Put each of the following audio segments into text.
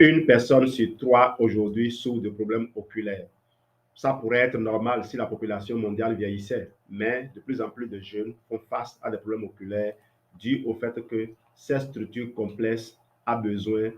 Une personne sur trois aujourd'hui souffre de problèmes oculaires. Ça pourrait être normal si la population mondiale vieillissait, mais de plus en plus de jeunes font face à des problèmes oculaires dus au fait que cette structure complexe a besoin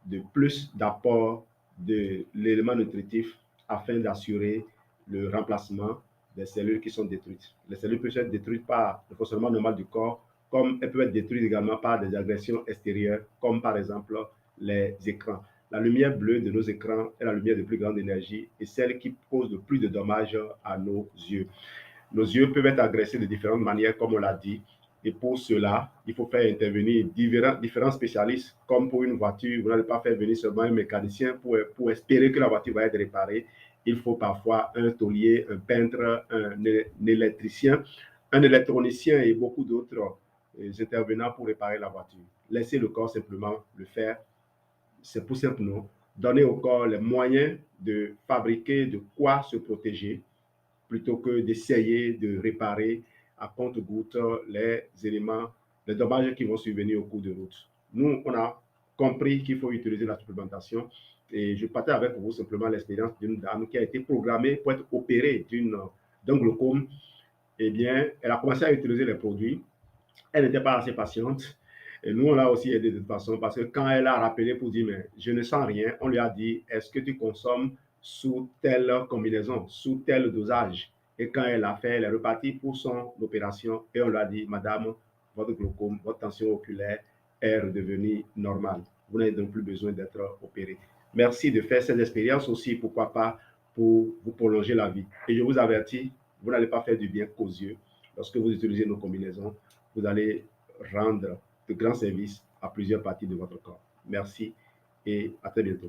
de plus d'apport de l'élément nutritif afin d'assurer le remplacement des cellules qui sont détruites. Les cellules peuvent être détruites par le fonctionnement normal du corps, comme elles peuvent être détruites également par des agressions extérieures, comme par exemple les écrans. La lumière bleue de nos écrans est la lumière de plus grande énergie et celle qui cause le plus de dommages à nos yeux. Nos yeux peuvent être agressés de différentes manières, comme on l'a dit. Et pour cela, il faut faire intervenir différents spécialistes. Comme pour une voiture, vous n'allez pas faire venir seulement un mécanicien pour espérer que la voiture va être réparée. Il faut parfois un tôlier, un peintre, un électricien, un électronicien et beaucoup d'autres intervenants pour réparer la voiture. Laissez le corps simplement le faire. C'est pour simplement donner au corps les moyens de fabriquer de quoi se protéger plutôt que d'essayer de réparer à compte-gouttes les éléments, les dommages qui vont survenir au cours de route. Nous, on a compris qu'il faut utiliser la supplémentation et je partage avec vous simplement l'expérience d'une dame qui a été programmée pour être opérée d'un glaucome. Eh bien, elle a commencé à utiliser les produits. Elle n'était pas assez patiente. Et nous, on l'a aussi aidé de toute façon parce que quand elle a rappelé pour dire, mais je ne sens rien, on lui a dit, est-ce que tu consommes sous telle combinaison, sous tel dosage? Et quand elle a fait, elle est repartie pour son opération et on lui a dit, madame, votre glaucome, votre tension oculaire est redevenue normale. Vous n'avez donc plus besoin d'être opéré. Merci de faire cette expérience aussi, pourquoi pas, pour vous prolonger la vie. Et je vous avertis, vous n'allez pas faire du bien qu'aux yeux. Lorsque vous utilisez nos combinaisons, vous allez rendre de grands services à plusieurs parties de votre corps. Merci et à très bientôt.